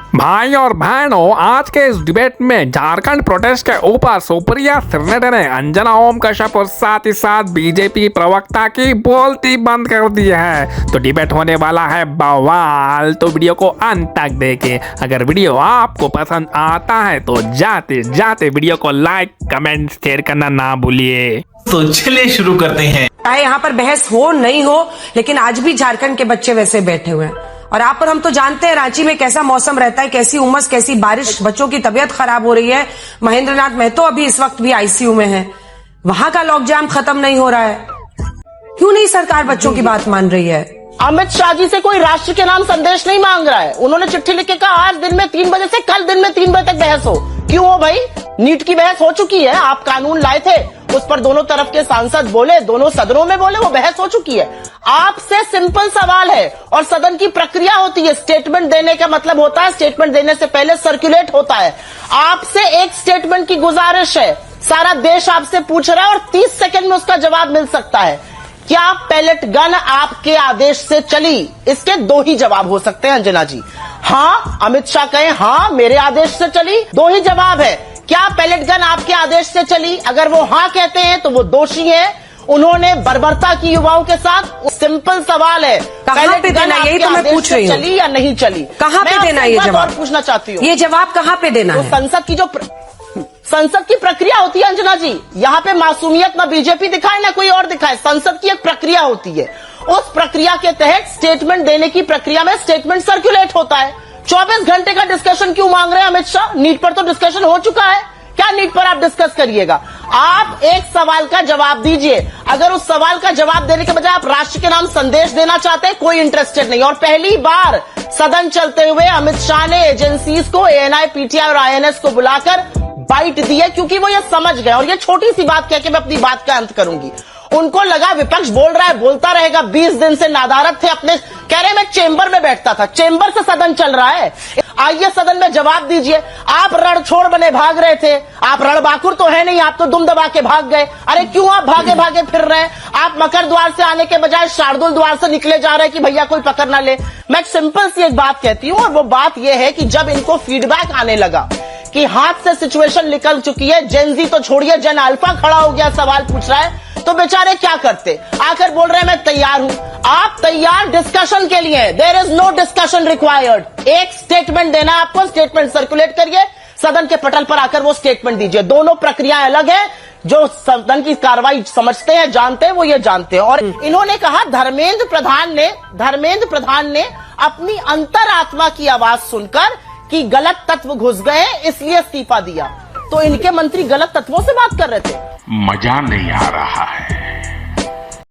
भाई और बहनों, आज के इस डिबेट में झारखंड प्रोटेस्ट के ऊपर सुप्रिया श्रीनेट ने अंजना ओम कश्यप और साथ ही साथ बीजेपी प्रवक्ता की बोलती बंद कर दी है। तो डिबेट होने वाला है बवाल, तो वीडियो को अंत तक देखें। अगर वीडियो आपको पसंद आता है तो जाते जाते वीडियो को लाइक कमेंट शेयर करना ना भूलिए। तो चलिए शुरू करते हैं। चाहे यहाँ पर बहस हो नहीं हो, लेकिन आज भी झारखंड के बच्चे वैसे बैठे हुए हैं। और आप पर हम तो जानते हैं रांची में कैसा मौसम रहता है, कैसी उमस, कैसी बारिश, बच्चों की तबीयत खराब हो रही है। महेंद्र नाथ महतो अभी इस वक्त भी आईसीयू में है। वहां का लॉकडाउन खत्म नहीं हो रहा है। क्यों नहीं सरकार बच्चों की बात मान रही है? अमित शाह जी से कोई राष्ट्र के नाम संदेश नहीं मांग रहा है। उन्होंने चिट्ठी लिख के कहा आज दिन में 3 बजे से कल दिन में 3 बजे तक बहस हो। क्यों हो भाई? नीट की बहस हो चुकी है। आप कानून लाए थे, उस पर दोनों तरफ के सांसद बोले, दोनों सदनों में बोले, वो बहस हो चुकी है। आपसे सिंपल सवाल है और सदन की प्रक्रिया होती है। स्टेटमेंट देने का मतलब होता है स्टेटमेंट देने से पहले सर्कुलेट होता है। आपसे एक स्टेटमेंट की गुजारिश है, सारा देश आपसे पूछ रहा है और 30 सेकंड में उसका जवाब मिल सकता है। क्या पैलेट गन आपके आदेश से चली? इसके 2 ही जवाब हो सकते हैं अंजना जी। हाँ, अमित शाह कहें हाँ मेरे आदेश से चली, 2 ही जवाब है। क्या पैलेट गन आपके आदेश से चली? अगर वो हाँ कहते हैं तो वो दोषी है। उन्होंने बर्बरता की युवाओं के साथ। सिंपल सवाल है, कहाँ पे देना? यही तो मैं पूछ रही हूँ, चली या नहीं चली? कहाँ पे देना ये जवाब? पूछना चाहती हूँ, ये जवाब कहाँ पे देना है? संसद की प्रक्रिया होती है अंजना जी। यहाँ पे मासूमियत ना बीजेपी दिखाए ना कोई और दिखाए। संसद की एक प्रक्रिया होती है, उस प्रक्रिया के तहत स्टेटमेंट देने की प्रक्रिया में स्टेटमेंट सर्कुलेट होता है। 24 घंटे का डिस्कशन क्यों मांग रहे हैं अमित शाह? नीट पर तो डिस्कशन हो चुका है। क्या नीट पर आप डिस्कस करिएगा? आप एक सवाल का जवाब दीजिए। अगर उस सवाल का जवाब देने के बजाय आप राष्ट्र के नाम संदेश देना चाहते हैं, कोई इंटरेस्टेड नहीं। और पहली बार सदन चलते हुए अमित शाह ने एजेंसीज को, एएनआई, पीटीआई और आईएनएस को बुलाकर बाइट दी है, क्योंकि वो ये समझ गए। और ये छोटी सी बात कह के मैं अपनी बात का अंत करूंगी। उनको लगा विपक्ष बोल रहा है, बोलता रहेगा, 20 दिन से नादारत थे अपने। कह रहे मैं चेंबर में बैठता था, चेंबर से सदन चल रहा है। आइए सदन में जवाब दीजिए। आप रण छोड़ बने भाग रहे थे। आप रणबांकुर तो है नहीं, आप तो दुम दबा के भाग गए। अरे क्यों आप भागे भागे फिर रहे हैं? आप मकर द्वार से आने के बजाय शार्दुल द्वार से निकले जा रहे हैं कि भैया कोई पकड़ ना ले। मैं सिंपल सी एक बात कहती हूं, और वो बात यह है कि जब इनको फीडबैक आने लगा कि हाथ से सिचुएशन निकल चुकी है, जेनजी तो छोड़िए, जन अल्फा खड़ा हो गया, सवाल पूछ रहा है, तो बेचारे क्या करते? आकर बोल रहे हैं मैं तैयार हूं। आप तैयार डिस्कशन के लिए? There is no discussion required. एक स्टेटमेंट देना आपको, स्टेटमेंट सर्कुलेट करिए, सदन के पटल पर आकर वो स्टेटमेंट दीजिए। दोनों प्रक्रियाएं अलग है। जो सदन की कार्रवाई समझते हैं, जानते हैं, वो ये जानते हैं। और इन्होंने कहा धर्मेंद्र प्रधान ने अपनी अंतरात्मा की आवाज सुनकर कि गलत तत्व घुस गए इसलिए इस्तीफा दिया। तो इनके मंत्री गलत तत्वों से बात कर रहे थे। मजा नहीं आ रहा है।